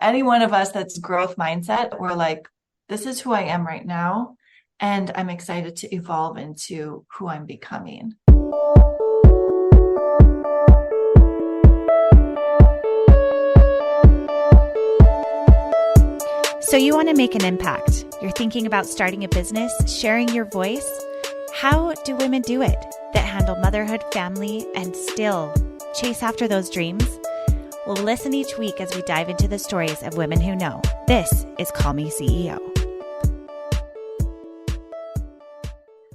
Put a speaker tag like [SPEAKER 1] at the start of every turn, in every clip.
[SPEAKER 1] any one of us that's growth mindset, we're like, this is who I am right now. And I'm excited to evolve into who I'm becoming.
[SPEAKER 2] So you want to make an impact. You're thinking about starting a business, sharing your voice. How do women do it that handle motherhood, family, and still chase after those dreams? Well, listen each week as we dive into the stories of women who know. This is Call Me CEO.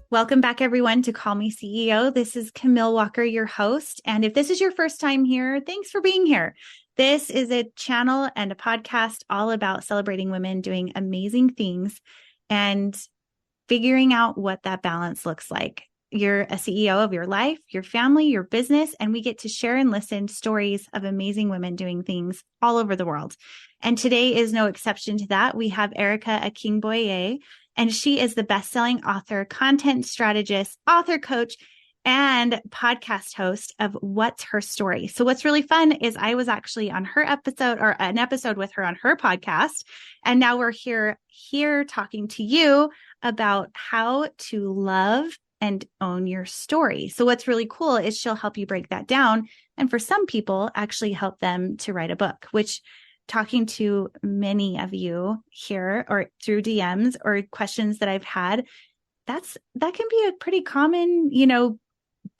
[SPEAKER 2] Welcome back, everyone, to Call Me CEO. This is Camille Walker, your host. And if this is your first time here, thanks for being here. This is a channel and a podcast all about celebrating women doing amazing things and figuring out what that balance looks like. You're a CEO of your life, your family, your business, and we get to share and listen to stories of amazing women doing things all over the world. And today is no exception to that. We have Erica Akingboye, and she is the best-selling author, content strategist, author coach, and podcast host of What's Her Story. So what's really fun is I was actually on her episode or an episode with her on her podcast. And now we're here talking to you about how to love and own your story. So what's really cool is she'll help you break that down. And for some people, actually help them to write a book, which talking to many of you here or through DMs or questions that I've had, that can be a pretty common,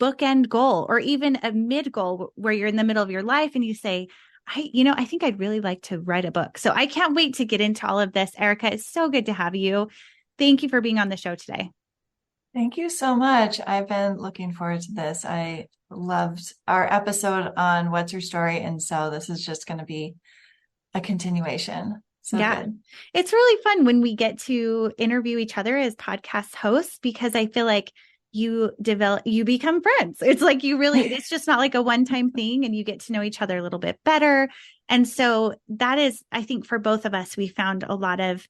[SPEAKER 2] bookend goal or even a mid goal where you're in the middle of your life and you say, I think I'd really like to write a book. So I can't wait to get into all of this. Erica, it's so good to have you. Thank you for being on the show today.
[SPEAKER 1] Thank you so much. I've been looking forward to this. I loved our episode on What's Your Story. And so this is just going to be a continuation. So good.
[SPEAKER 2] It's really fun when we get to interview each other as podcast hosts, because I feel like you become friends. It's like it's just not like a one-time thing, and you get to know each other a little bit better. And so that is, I think for both of us, we found a lot of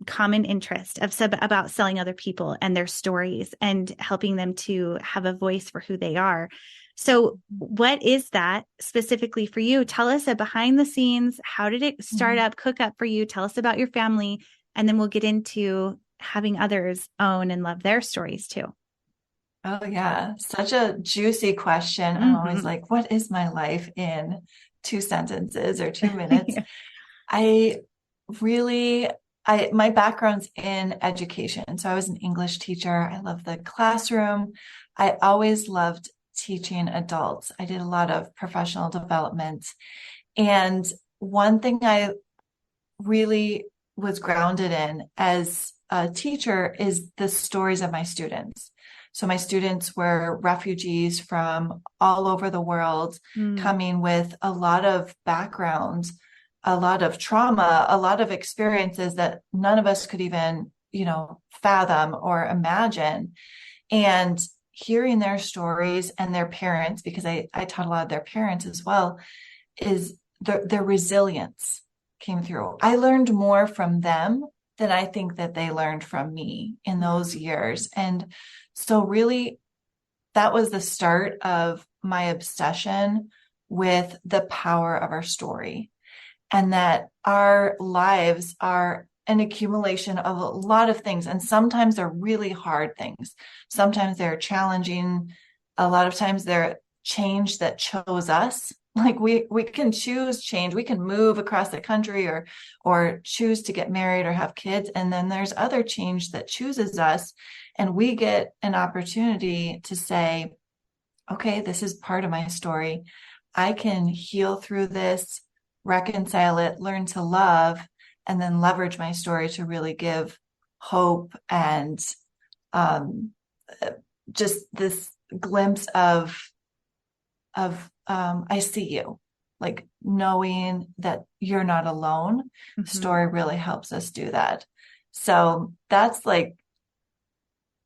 [SPEAKER 2] common interest about selling other people and their stories and helping them to have a voice for who they are. So what is that specifically for you? Tell us a behind the scenes. How did it start up, cook up for you? Tell us about your family, and then we'll get into having others own and love their stories too.
[SPEAKER 1] Oh yeah. Such a juicy question. I'm always like, what is my life in 2 sentences or 2 minutes? Yeah. My background's in education. So I was an English teacher. I love the classroom. I always loved teaching adults. I did a lot of professional development. And one thing I really was grounded in as a teacher is the stories of my students. So my students were refugees from all over the world, coming with a lot of backgrounds, a lot of trauma, a lot of experiences that none of us could even, fathom or imagine. And hearing their stories and their parents, because I taught a lot of their parents as well, is their resilience came through. I learned more from them than I think that they learned from me in those years. And so really, that was the start of my obsession with the power of our story, and that our lives are an accumulation of a lot of things. And sometimes they're really hard things. Sometimes they're challenging. A lot of times they're change that chose us. Like we can choose change. We can move across the country or choose to get married or have kids. And then there's other change that chooses us. And we get an opportunity to say, okay, this is part of my story. I can heal through this, reconcile it, learn to love, and then leverage my story to really give hope and just this glimpse of I see you, like knowing that you're not alone. Story really helps us do that. So that's like,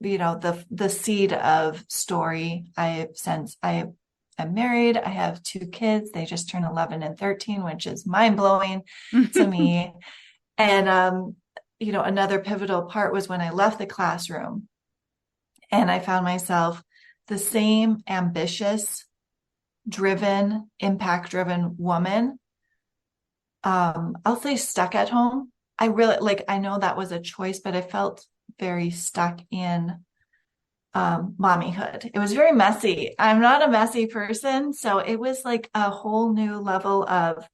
[SPEAKER 1] the seed of story. I'm married. I have 2 kids. They just turned 11 and 13, which is mind blowing to me. And, another pivotal part was when I left the classroom and I found myself the same ambitious, driven, impact-driven woman I'll say stuck at home. I really like, I know that was a choice, but I felt very stuck in mommyhood. It was very messy. I'm not a messy person. So it was like a whole new level of,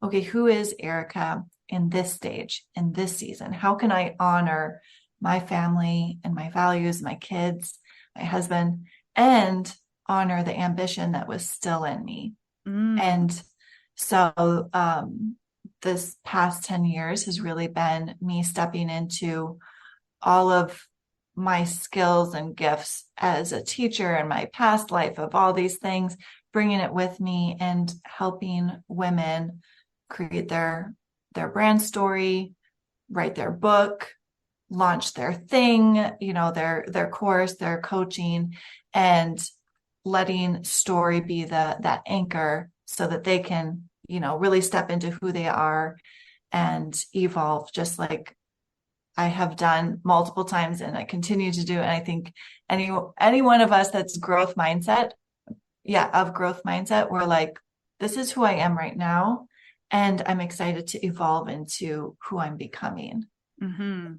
[SPEAKER 1] okay, who is Erica in this stage, in this season? How can I honor my family and my values, my kids, my husband, and honor the ambition that was still in me?
[SPEAKER 2] Mm.
[SPEAKER 1] And so this past 10 years has really been me stepping into all of my skills and gifts as a teacher and my past life of all these things, bringing it with me and helping women create their brand story, write their book, launch their thing, you know, their course, their coaching, and letting story be that anchor so that they can, you know, really step into who they are and evolve, just like I have done multiple times and I continue to do. And I think any one of us that's growth mindset, of growth mindset, we're like, this is who I am right now. And I'm excited to evolve into who I'm becoming.
[SPEAKER 2] Mm-hmm.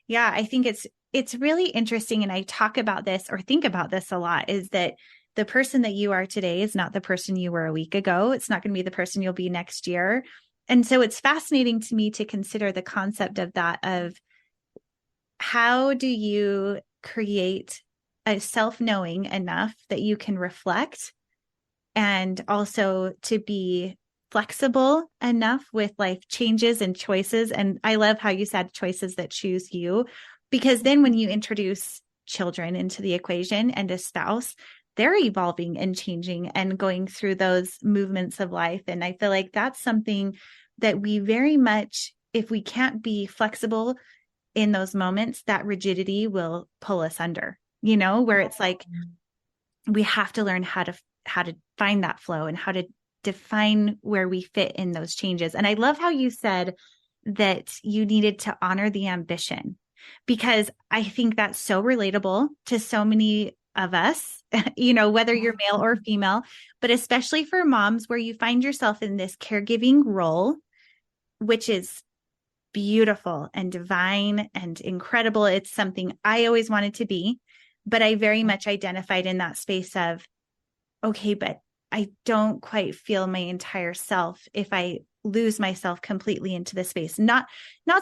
[SPEAKER 2] Yeah, I think it's really interesting. And I talk about this or think about this a lot, is that the person that you are today is not the person you were a week ago. It's not going to be the person you'll be next year. And so it's fascinating to me to consider the concept of that, of how do you create a self-knowing enough that you can reflect, and also to be flexible enough with life changes and choices. And I love how you said choices that choose you, because then when you introduce children into the equation and a spouse, they're evolving and changing and going through those movements of life. And I feel like that's something that we very much, if we can't be flexible in those moments, that rigidity will pull us under, you know, where it's like, we have to learn how to find that flow and how to define where we fit in those changes. And I love how you said that you needed to honor the ambition, because I think that's so relatable to so many of us, you know, whether you're male or female, but especially for moms where you find yourself in this caregiving role, which is beautiful and divine and incredible. It's something I always wanted to be, but I very much identified in that space of, okay, but I don't quite feel my entire self if I lose myself completely into the space. Not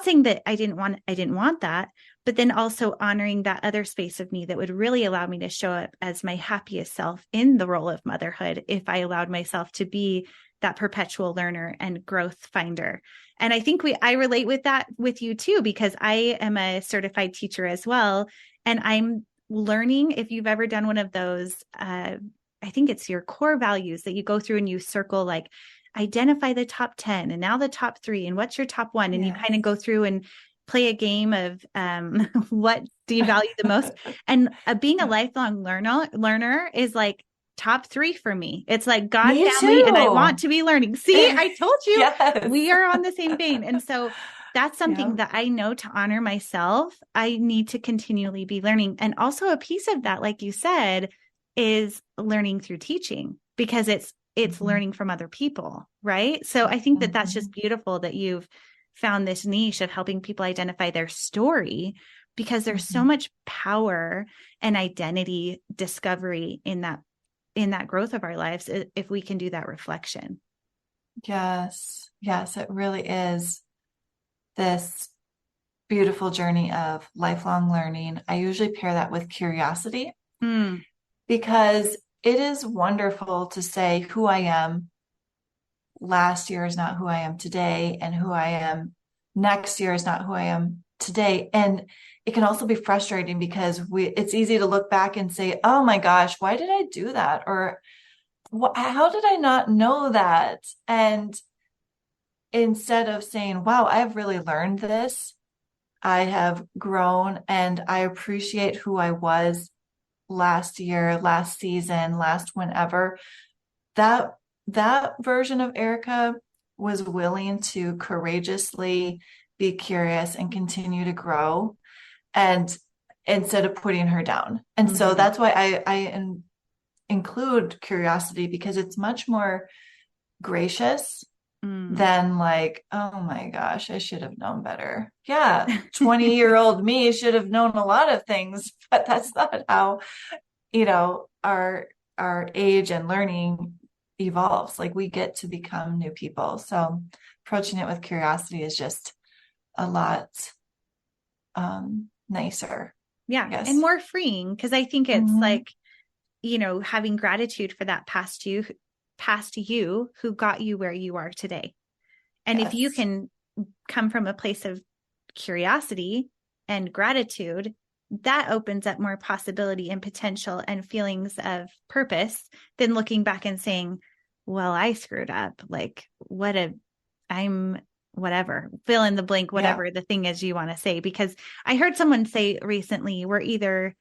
[SPEAKER 2] saying that I didn't want that, but then also honoring that other space of me that would really allow me to show up as my happiest self in the role of motherhood, if I allowed myself to be that perpetual learner and growth finder. And I think I relate with that with you too, because I am a certified teacher as well. And I'm learning, if you've ever done one of those, I think it's your core values that you go through and you circle, like identify the top 10 and now the top 3 and what's your top 1. And you kind of go through and play a game of what do you value the most? And being a lifelong learner is like top 3 for me. It's like God,
[SPEAKER 1] Me
[SPEAKER 2] family,
[SPEAKER 1] too.
[SPEAKER 2] and I want to be learning. See, I told you.
[SPEAKER 1] Yes.
[SPEAKER 2] We are on the same vein. And so that's something that I know, to honor myself, I need to continually be learning. And also a piece of that, like you said, is learning through teaching, because it's learning from other people. Right. So I think that that's just beautiful that you've found this niche of helping people identify their story, because there's so much power and identity discovery in that growth of our lives, if we can do that reflection.
[SPEAKER 1] Yes, it really is this beautiful journey of lifelong learning. I usually pair that with curiosity, because it is wonderful to say who I am last year is not who I am today, and who I am next year is not who I am today. And it can also be frustrating because it's easy to look back and say, oh my gosh, why did I do that? Or how did I not know that? And instead of saying, wow, I've really learned this, I have grown and I appreciate who I was last year, last season, last whenever, that version of Erica was willing to courageously be curious and continue to grow, and instead of putting her down. And so that's why I include curiosity, because it's much more gracious than like, oh my gosh, I should have known better. Yeah, 20-year-old me should have known a lot of things, but that's not how, our age and learning evolves. Like we get to become new people. So approaching it with curiosity is just a lot nicer.
[SPEAKER 2] Yeah. And more freeing. Cause I think it's like, having gratitude for that past you who got you where you are today. And if you can come from a place of curiosity and gratitude, that opens up more possibility and potential and feelings of purpose than looking back and saying, well, I screwed up. Like I'm whatever, fill in the blank, whatever the thing is you want to say. Because I heard someone say recently, we're either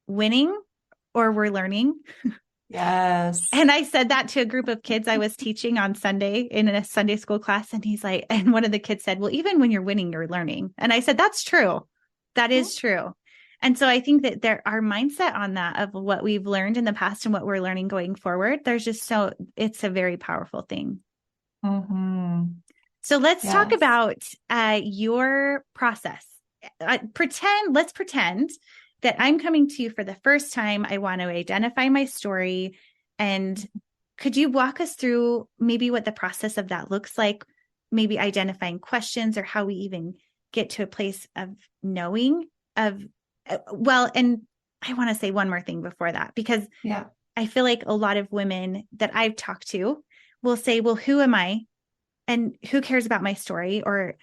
[SPEAKER 2] winning or we're learning.
[SPEAKER 1] Yes.
[SPEAKER 2] And I said that to a group of kids I was teaching on Sunday in a Sunday school class. And he's like, and one of the kids said, well, even when you're winning, you're learning. And I said, that's true. That is true. And so I think that our mindset on that of what we've learned in the past and what we're learning going forward, it's a very powerful thing.
[SPEAKER 1] Mm-hmm.
[SPEAKER 2] So let's talk about your process. Let's pretend that I'm coming to you for the first time. I want to identify my story. And could you walk us through maybe what the process of that looks like? Maybe identifying questions or how we even get to a place of knowing and I want to say one more thing before that, because I feel like a lot of women that I've talked to will say, well, who am I? And who cares about my story? Or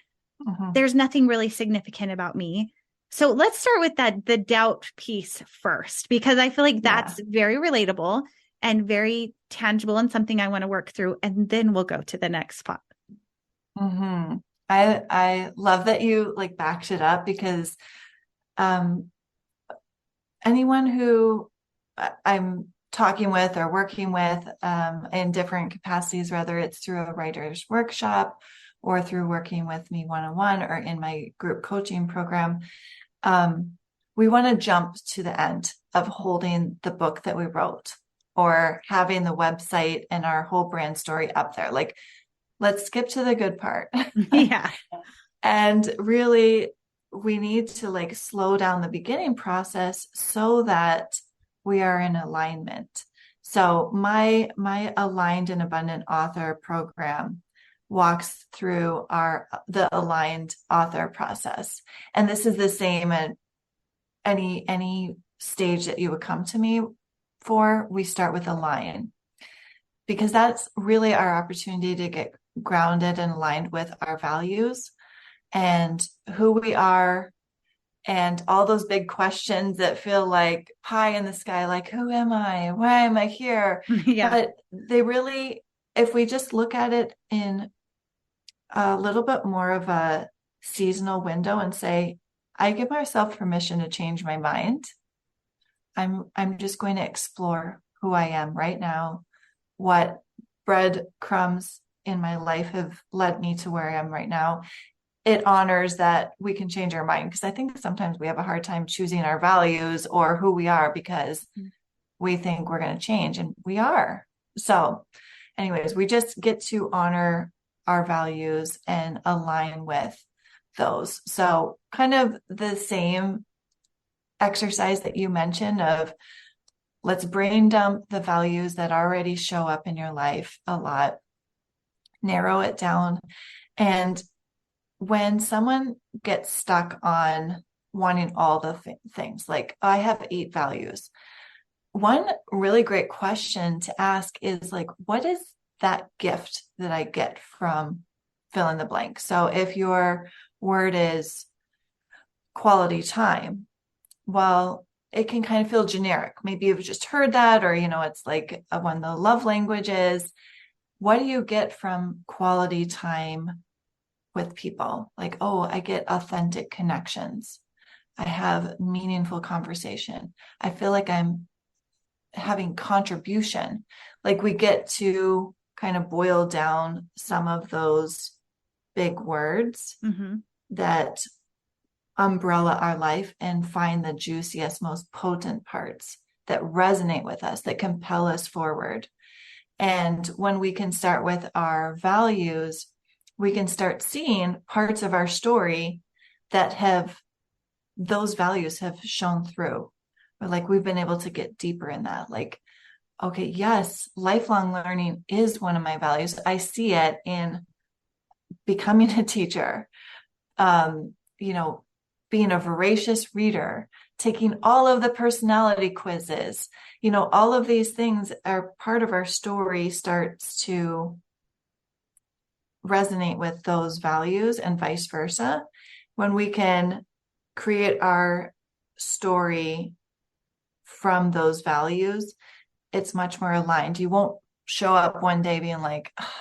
[SPEAKER 2] there's nothing really significant about me. So let's start with the doubt piece first, because I feel like that's very relatable and very tangible and something I want to work through. And then we'll go to the next spot.
[SPEAKER 1] Mm-hmm. I love that you backed it up, because anyone who I'm talking with or working with in different capacities, whether it's through a writer's workshop or through working with me one-on-one or in my group coaching program, we want to jump to the end of holding the book that we wrote or having the website and our whole brand story up there. Let's skip to the good part.
[SPEAKER 2] Yeah.
[SPEAKER 1] And really, we need to slow down the beginning process so that we are in alignment. So my Aligned and Abundant Author program walks through the aligned author process. And this is the same at any stage that you would come to me for. We start with align, because that's really our opportunity to get grounded and aligned with our values and who we are, and all those big questions that feel like pie in the sky, like, who am I? Why am I here?
[SPEAKER 2] Yeah.
[SPEAKER 1] But they really, if we just look at it in a little bit more of a seasonal window and say, I give myself permission to change my mind. I'm just going to explore who I am right now, what breadcrumbs in my life have led me to where I am right now. It honors that we can change our mind, because I think sometimes we have a hard time choosing our values or who we are because we think we're going to change, and we are. So anyways, we just get to honor our values and align with those. So kind of the same exercise that you mentioned of let's brain dump the values that already show up in your life a lot, narrow it down. And when someone gets stuck on wanting all the things, like I have 8 values, one really great question to ask is what is that gift that I get from fill in the blank? So if your word is quality time, well, it can kind of feel generic. Maybe you've just heard that, or, it's like one of the love languages. What do you get from quality time with people? I get authentic connections. I have meaningful conversation. I feel like I'm having contribution. We get to kind of boil down some of those big words that umbrella our life and find the juiciest, most potent parts that resonate with us, that compel us forward. And when we can start with our values, we can start seeing parts of our story that those values have shown through. Or like we've been able to get deeper in that. Like, okay, yes, lifelong learning is one of my values. I see it in becoming a teacher, you know, being a voracious reader, taking all of the personality quizzes, you know, all of these things are part of our story starts to resonate with those values and vice versa. When we can create our story from those values, it's much more aligned. You won't show up one day being like, oh,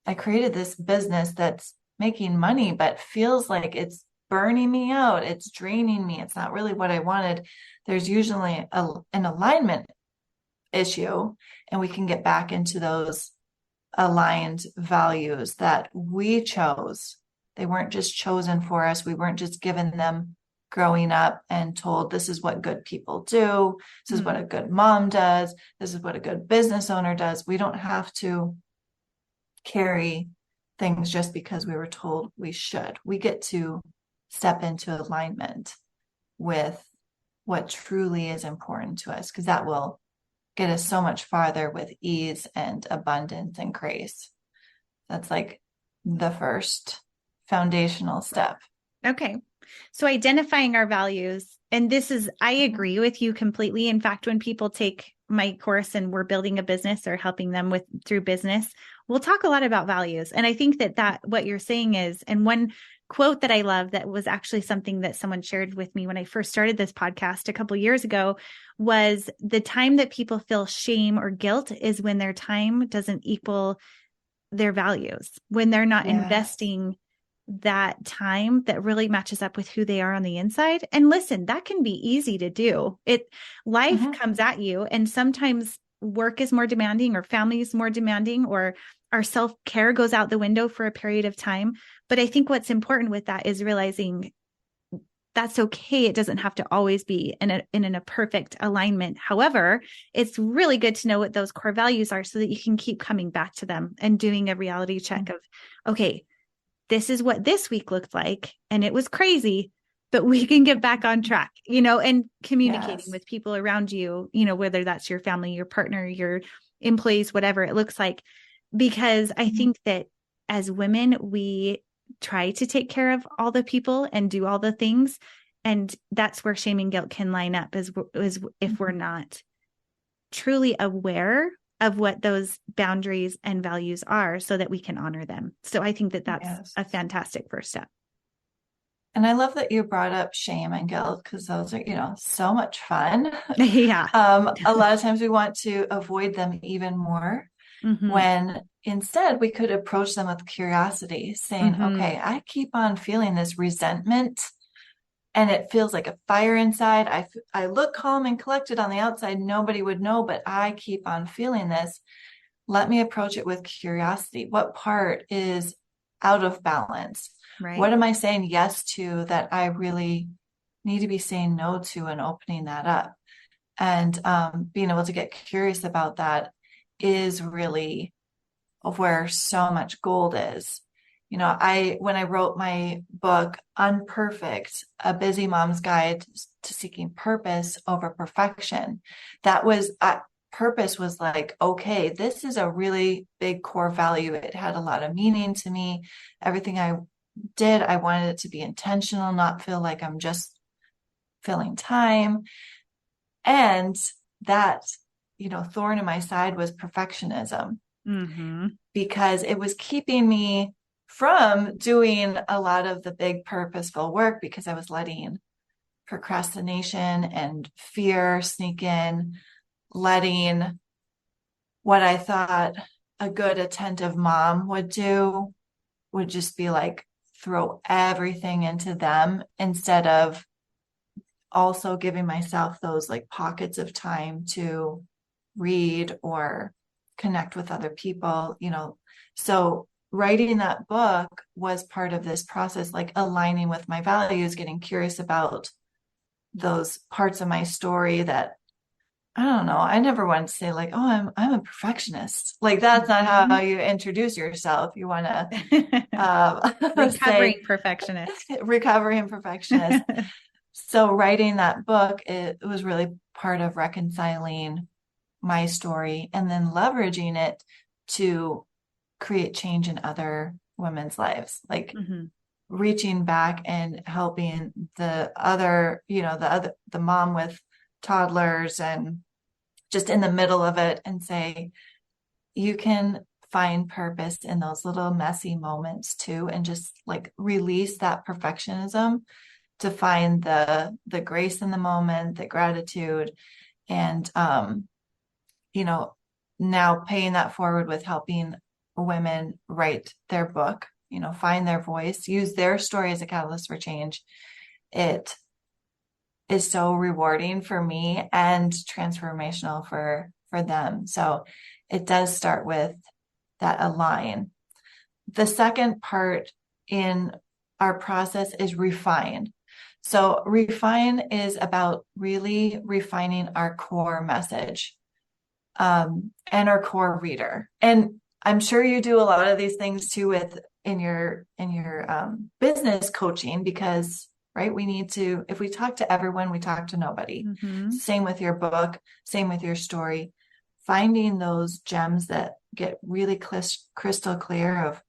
[SPEAKER 1] I created this business that's making money, but feels like it's burning me out. It's draining me. It's not really what I wanted. There's usually an alignment issue, and we can get back into those aligned values that we chose. They weren't just chosen for us. We weren't just given them growing up and told this is what good people do. This is what a good mom does. This is what a good business owner does. We don't have to carry things just because we were told we should. We get to step into alignment with what truly is important to us, because that will get us so much farther with ease and abundance and grace. That's like the first foundational step.
[SPEAKER 2] Okay. So identifying our values, and I agree with you completely. In fact, when people take my course and we're building a business or helping them through business, we'll talk a lot about values. And I think that what you're saying is, and one quote that I love that was actually something that someone shared with me when I first started this podcast a couple of years ago, was the time that people feel shame or guilt is when their time doesn't equal their values, when they're not investing that time that really matches up with who they are on the inside. And listen, that can be easy to do. Life comes at you, and sometimes work is more demanding, or family is more demanding, or our self-care goes out the window for a period of time. But I think what's important with that is realizing that's okay. It doesn't have to always be in a perfect alignment. However, it's really good to know what those core values are so that you can keep coming back to them and doing a reality check of, okay, this is what this week looked like, and it was crazy, but we can get back on track, and communicating with people around you, whether that's your family, your partner, your employees, whatever it looks like. Because I think that as women, we try to take care of all the people and do all the things. And that's where shame and guilt can line up, is if we're not truly aware of what those boundaries and values are so that we can honor them. So I think that that's a fantastic first step.
[SPEAKER 1] And I love that you brought up shame and guilt, because those are, so much fun.
[SPEAKER 2] Yeah.
[SPEAKER 1] A lot of times we want to avoid them even more, when instead we could approach them with curiosity, saying, okay, I keep on feeling this resentment, and it feels like a fire inside. I look calm and collected on the outside. Nobody would know, but I keep on feeling this. Let me approach it with curiosity. What part is out of balance? Right. What am I saying yes to that I really need to be saying no to, and opening that up? And being able to get curious about that is really where so much gold is. When I wrote my book, Unperfect, A Busy Mom's Guide to Seeking Purpose Over Perfection, purpose was like, okay, this is a really big core value. It had a lot of meaning to me. Everything I did, I wanted it to be intentional, not feel like I'm just filling time. And that, thorn in my side was perfectionism, because it was keeping me from doing a lot of the big purposeful work, because I was letting procrastination and fear sneak in, letting what I thought a good attentive mom would do would just be like throw everything into them, instead of also giving myself those like pockets of time to read or connect with other people, So writing that book was part of this process, like aligning with my values, getting curious about those parts of my story that I don't know. I never want to say like, oh, I'm a perfectionist. Like that's not how you introduce yourself. You want to
[SPEAKER 2] Recovering
[SPEAKER 1] say
[SPEAKER 2] perfectionist.
[SPEAKER 1] recovering perfectionist. So writing that book, it was really part of reconciling my story and then leveraging it to create change in other women's lives. Like
[SPEAKER 2] Mm-hmm.
[SPEAKER 1] reaching back and helping the other, the mom with toddlers and just in the middle of it and say, you can find purpose in those little messy moments too, and just like release that perfectionism to find the grace in the moment, the gratitude, and you know, now paying that forward with helping women write their book, find their voice, use their story as a catalyst for change. It is so rewarding for me and transformational for them. So it does start with that align. The second part in our process is refine. So refine is about really refining our core message, and our core reader. And I'm sure you do a lot of these things too with in your business coaching, because right, we need to, if we talk to everyone, we talk to nobody.
[SPEAKER 2] Mm-hmm.
[SPEAKER 1] Same with your book, same with your story. Finding those gems that get really crystal clear of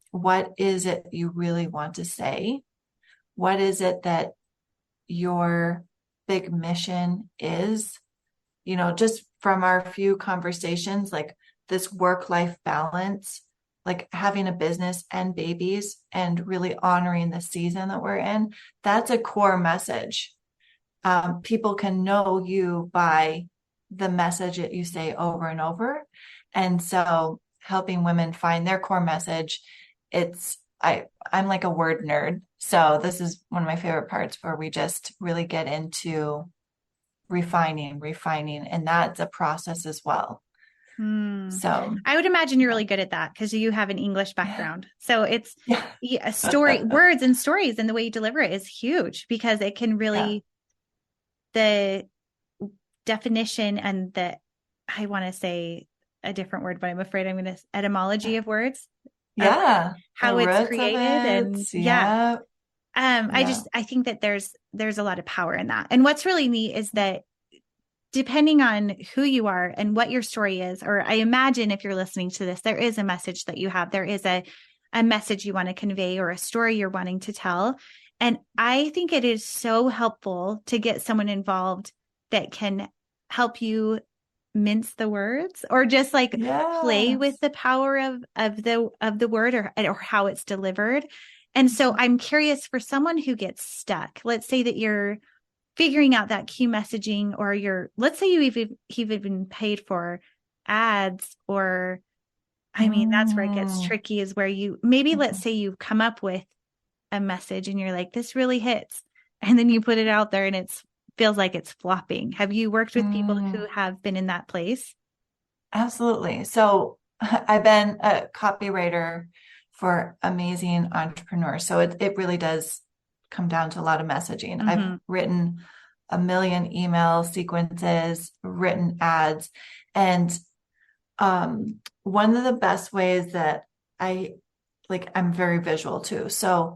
[SPEAKER 1] what is it you really want to say? What is it that your big mission is? Just from our few conversations, like this work-life balance, like having a business and babies and really honoring the season that we're in, that's a core message. People can know you by the message that you say over and over. And so helping women find their core message, I'm like a word nerd. So this is one of my favorite parts where we just really get into refining, and that's a process as well. So
[SPEAKER 2] I would imagine you're really good at that because you have an English background. So it's
[SPEAKER 1] yeah.
[SPEAKER 2] a story, words and stories, and the way you deliver it is huge because it can really, the definition and I want to say a different word, but I'm afraid I'm going to etymology of words.
[SPEAKER 1] Yeah.
[SPEAKER 2] How
[SPEAKER 1] The
[SPEAKER 2] it's
[SPEAKER 1] roots
[SPEAKER 2] created.
[SPEAKER 1] of it.
[SPEAKER 2] And
[SPEAKER 1] Yeah.
[SPEAKER 2] I think that there's a lot of power in that. And what's really neat is that depending on who you are and what your story is, or I imagine if you're listening to this, there is a message that you have, there is a message you want to convey or a story you're wanting to tell. And I think it is so helpful to get someone involved that can help you mince the words or just like play with the power of the word or how it's delivered. And so I'm curious for someone who gets stuck. Let's say that you're figuring out that key messaging, or let's say you've even paid for ads, or I mean, that's where it gets tricky, is where let's say you come up with a message and you're like, this really hits. And then you put it out there and feels like it's flopping. Have you worked with people who have been in that place?
[SPEAKER 1] Absolutely. So I've been a copywriter for amazing entrepreneurs. So it really does come down to a lot of messaging.
[SPEAKER 2] Mm-hmm.
[SPEAKER 1] I've written a million email sequences, written ads. And one of the best ways that I'm very visual too. So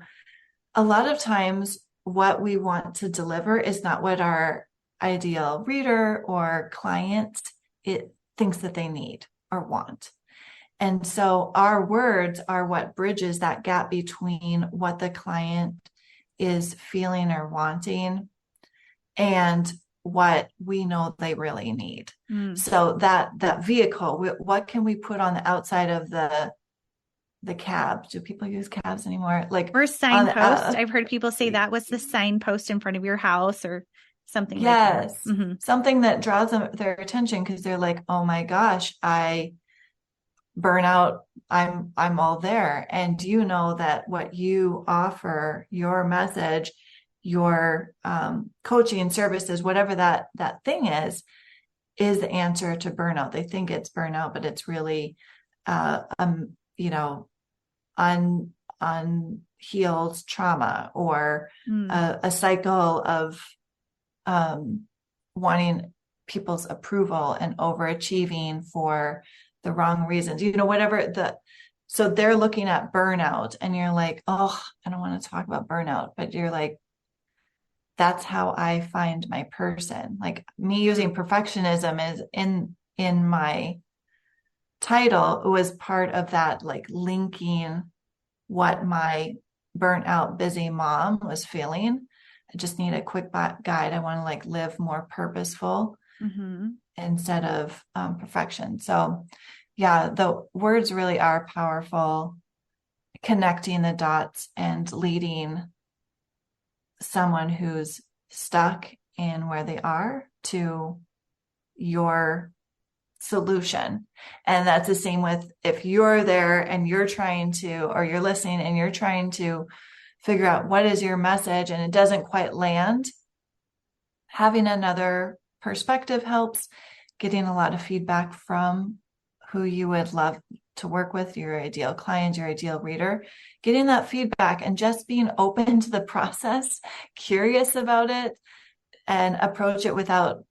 [SPEAKER 1] a lot of times what we want to deliver is not what our ideal reader or client it thinks that they need or want. And so our words are what bridges that gap between what the client is feeling or wanting and what we know they really need. So that vehicle, what can we put on the outside of the cab? Do people use cabs anymore?
[SPEAKER 2] Or signpost. I've heard people say that. What's the signpost in front of your house or something like that?
[SPEAKER 1] Yes. Mm-hmm. Something that draws their attention because they're like, oh my gosh, I burn out. I'm all there. And you know that what you offer, your message, your coaching services, whatever that thing is the answer to burnout. They think it's burnout, but it's really, unhealed trauma or a cycle of wanting people's approval and overachieving for the wrong reasons, so they're looking at burnout and you're like, oh, I don't want to talk about burnout, but you're like, that's how I find my person. Like me using perfectionism is in my title was part of that, like linking what my burnt out, busy mom was feeling. I just need a quick guide. I want to like live more purposeful instead of perfection. So yeah, the words really are powerful, connecting the dots and leading someone who's stuck in where they are to your solution. And that's the same with if you're there and you're trying to, or you're listening and you're trying to figure out what is your message and it doesn't quite land, having another perspective helps, getting a lot of feedback from who you would love to work with, your ideal client, your ideal reader, getting that feedback and just being open to the process, curious about it, and approach it without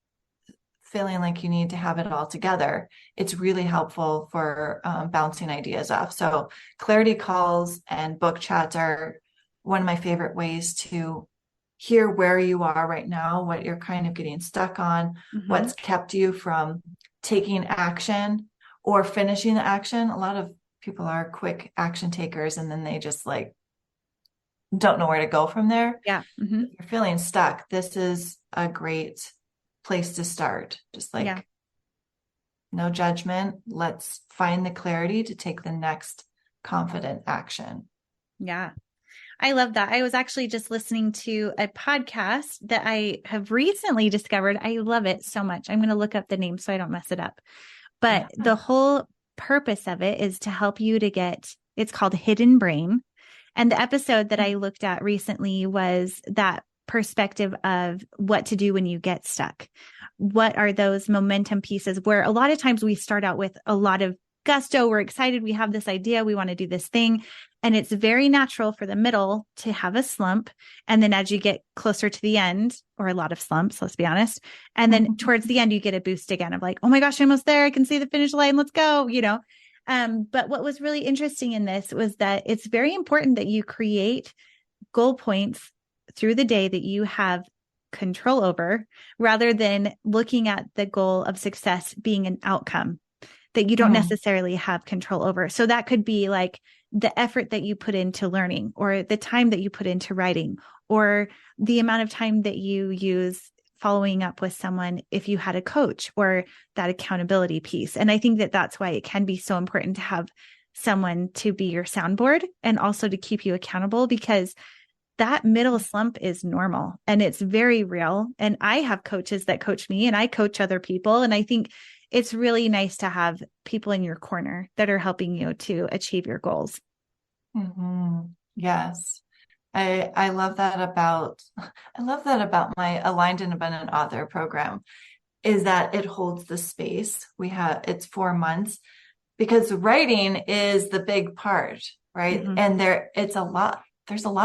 [SPEAKER 1] feeling like you need to have it all together. It's really helpful for bouncing ideas off. So clarity calls and book chats are one of my favorite ways to hear where you are right now, what you're kind of getting stuck on, what's kept you from taking action or finishing the action. A lot of people are quick action takers and then they just like don't know where to go from there.
[SPEAKER 2] Yeah.
[SPEAKER 1] If you're feeling stuck, this is a great place to start. Just like no judgment. Let's find the clarity to take the next confident action.
[SPEAKER 2] Yeah. I love that. I was actually just listening to a podcast that I have recently discovered. I love it so much. I'm going to look up the name so I don't mess it up. But the whole purpose of it is to help you to get, it's called Hidden Brain. And the episode that I looked at recently was that perspective of what to do when you get stuck. What are those momentum pieces where a lot of times we start out with a lot of gusto, we're excited, we have this idea, we want to do this thing. And it's very natural for the middle to have a slump. And then as you get closer to the end, or a lot of slumps, let's be honest. And then towards the end, you get a boost again of like, oh my gosh, I'm almost there. I can see the finish line. Let's go, But what was really interesting in this was that it's very important that you create goal points through the day that you have control over, rather than looking at the goal of success being an outcome that you don't necessarily have control over. So that could be like the effort that you put into learning, or the time that you put into writing, or the amount of time that you use following up with someone if you had a coach, or that accountability piece. And I think that that's why it can be so important to have someone to be your soundboard and also to keep you accountable, because that middle slump is normal and it's very real. And I have coaches that coach me and I coach other people. And I think it's really nice to have people in your corner that are helping you to achieve your goals.
[SPEAKER 1] Yes. I love that about my Aligned Independent Author program, is that it holds the space. It's 4 months, because writing is the big part, right? And there's a lot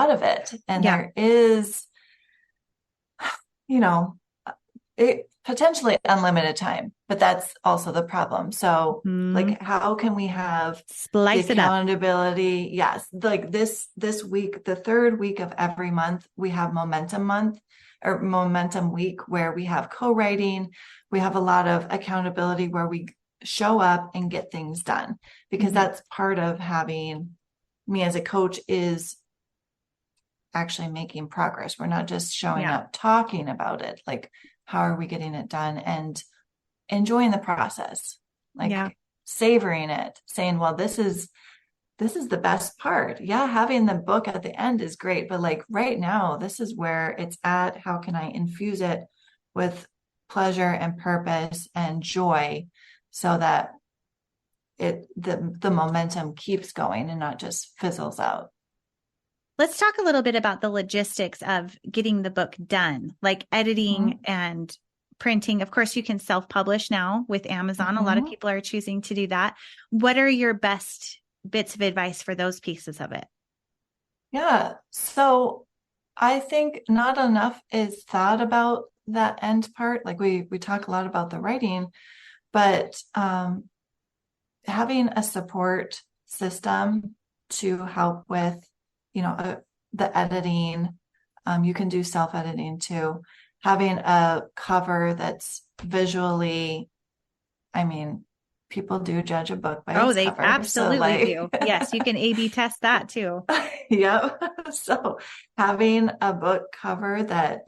[SPEAKER 1] of it. And there is, potentially unlimited time, but that's also the problem. So like, how can we have
[SPEAKER 2] splice
[SPEAKER 1] the
[SPEAKER 2] it up?
[SPEAKER 1] Accountability? Yes. Like this week, the third week of every month, we have momentum month or momentum week, where we have co-writing. We have a lot of accountability where we show up and get things done, because that's part of having me as a coach, is actually making progress. We're not just showing up talking about it. Like, how are we getting it done, and enjoying the process, like savoring it, saying, well, this is the best part. Yeah. Having the book at the end is great, but like right now, this is where it's at. How can I infuse it with pleasure and purpose and joy, so that the momentum keeps going and not just fizzles out?
[SPEAKER 2] Let's talk a little bit about the logistics of getting the book done, like editing and printing. Of course, you can self-publish now with Amazon. A lot of people are choosing to do that. What are your best bits of advice for those pieces of it?
[SPEAKER 1] Yeah. So I think not enough is thought about that end part. Like we talk a lot about the writing, but having a support system to help with, the editing. You can do self-editing too. Having a cover that's visually, I mean, people do judge a book by
[SPEAKER 2] Oh,
[SPEAKER 1] its
[SPEAKER 2] they
[SPEAKER 1] cover. So
[SPEAKER 2] absolutely do. Yes, you can A/B test that too.
[SPEAKER 1] Yep. So having a book cover that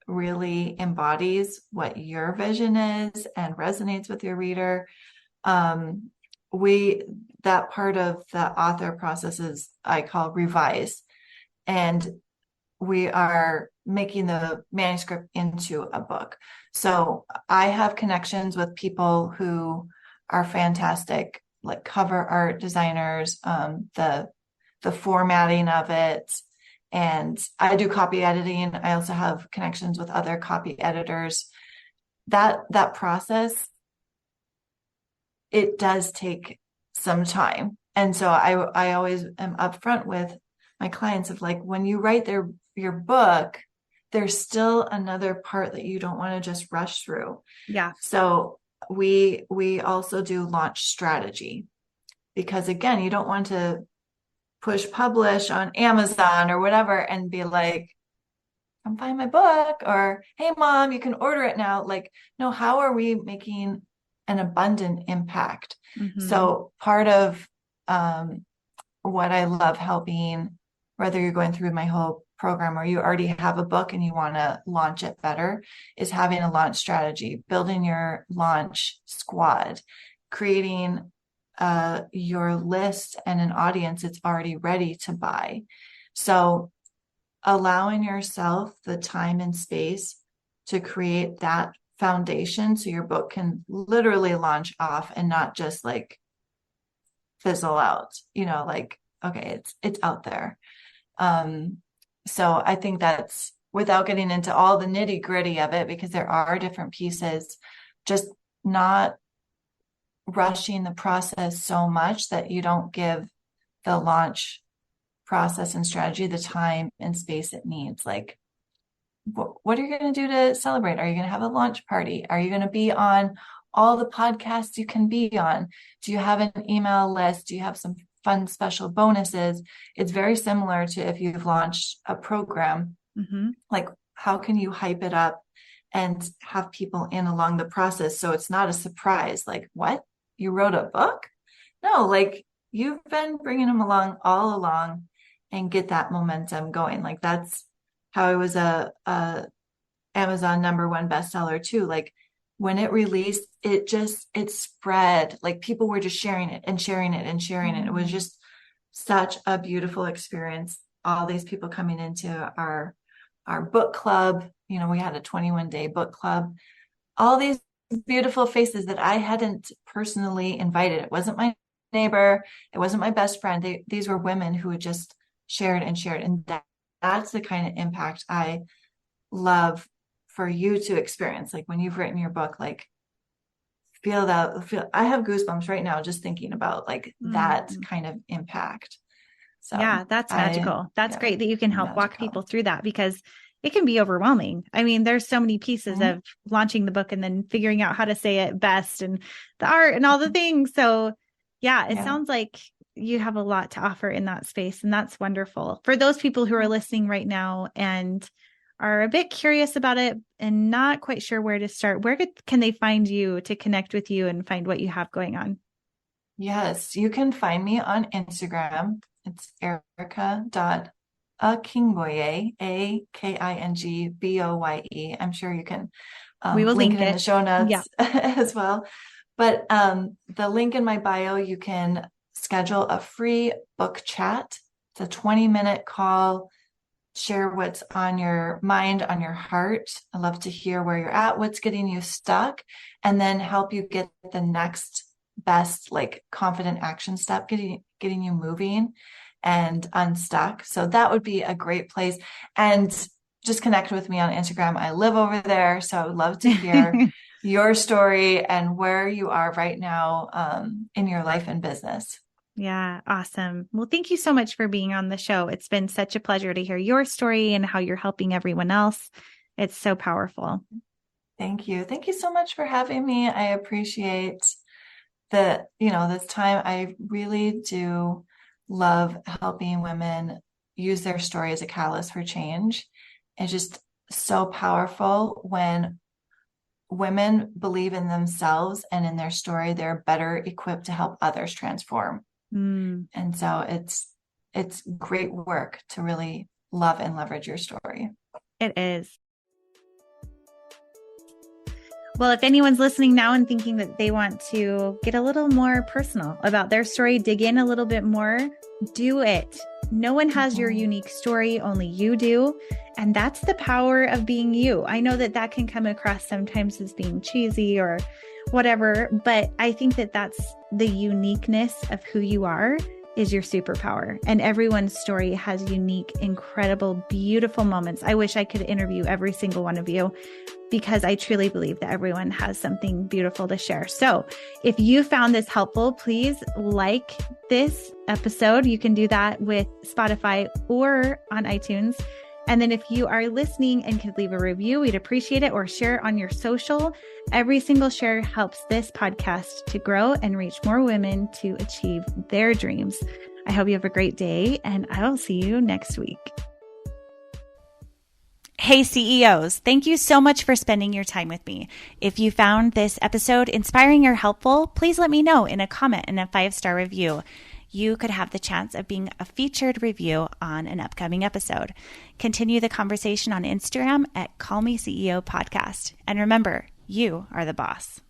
[SPEAKER 1] really embodies what your vision is and resonates with your reader. That part of the author process is I call revise. And we are making the manuscript into a book. So I have connections with people who are fantastic, like cover art designers, the formatting of it. And I do copy editing. I also have connections with other copy editors. That process, it does take some time. And so I always am upfront with my clients of like, when you write your book, there's still another part that you don't want to just rush through.
[SPEAKER 2] Yeah.
[SPEAKER 1] So we also do launch strategy, because again, you don't want to push publish on Amazon or whatever and be like, come find my book, or hey mom, you can order it now. Like, no, how are we making an abundant impact?
[SPEAKER 2] Mm-hmm.
[SPEAKER 1] So part of what I love helping, whether you're going through my whole program or you already have a book and you want to launch it better, is having a launch strategy, building your launch squad, creating your list and an audience that's already ready to buy. So allowing yourself the time and space to create that foundation so your book can literally launch off and not just like fizzle out, like, okay, it's out there. So I think that's, without getting into all the nitty gritty of it, because there are different pieces, just not rushing the process so much that you don't give the launch process and strategy the time and space it needs. Like, what are you going to do to celebrate? Are you going to have a launch party? Are you going to be on all the podcasts you can be on? Do you have an email list? Do you have some fun special bonuses? It's very similar to if you've launched a program.
[SPEAKER 2] Mm-hmm.
[SPEAKER 1] Like, how can you hype it up and have people in along the process so it's not a surprise? Like, what? You wrote a book? No, like, you've been bringing them along all along, and get that momentum going. Like, that's how I was a Amazon #1 bestseller too. Like, when it released, it spread. Like, people were just sharing it and sharing it and sharing it. It was just such a beautiful experience. All these people coming into our book club. We had a 21-day book club. All these beautiful faces that I hadn't personally invited. It wasn't my neighbor. It wasn't my best friend. These were women who had just shared and shared. And that's the kind of impact I love for you to experience. Like, when you've written your book, like, feel I have goosebumps right now just thinking about like that kind of impact. So
[SPEAKER 2] yeah, that's magical. That's great that you can help walk people through that, because it can be overwhelming. I mean, there's so many pieces of launching the book and then figuring out how to say it best and the art and all the things. So yeah, it sounds like you have a lot to offer in that space, and that's wonderful. For those people who are listening right now and are a bit curious about it and not quite sure where to start, where can they find you to connect with you and find what you have going on?
[SPEAKER 1] Yes, you can find me on Instagram. It's Erica.Akingboye, Akingboye. I'm sure you can
[SPEAKER 2] we will link it
[SPEAKER 1] in the show notes as well. But the link in my bio, you can schedule a free book chat. It's a 20-minute call. Share what's on your mind, on your heart. I love to hear where you're at, what's getting you stuck, and then help you get the next best, like, confident action step, getting you moving and unstuck. So that would be a great place. And just connect with me on Instagram. I live over there. So I would love to hear your story and where you are right now in your life and business.
[SPEAKER 2] Yeah. Awesome. Well, thank you so much for being on the show. It's been such a pleasure to hear your story and how you're helping everyone else. It's so powerful.
[SPEAKER 1] Thank you. Thank you so much for having me. I appreciate this time. I really do love helping women use their story as a catalyst for change. It's just so powerful when women believe in themselves and in their story. They're better equipped to help others transform. And so it's great work to really love and leverage your story.
[SPEAKER 2] It is. Well, if anyone's listening now and thinking that they want to get a little more personal about their story, dig in a little bit more, do it. No one has your unique story, only you do. And that's the power of being you. I know that can come across sometimes as being cheesy or whatever, but I think that that's the uniqueness of who you are is your superpower. And everyone's story has unique, incredible, beautiful moments. I wish I could interview every single one of you because I truly believe that everyone has something beautiful to share. So if you found this helpful, please like this episode. You can do that with Spotify or on iTunes. And then if you are listening and could leave a review, we'd appreciate it, or share it on your social. Every single share helps this podcast to grow and reach more women to achieve their dreams. I hope you have a great day, and I will see you next week. Hey CEOs, thank you so much for spending your time with me. If you found this episode inspiring or helpful, please let me know in a comment and a 5-star review. You could have the chance of being a featured review on an upcoming episode. Continue the conversation on Instagram at Call Me CEO Podcast. And remember, you are the boss.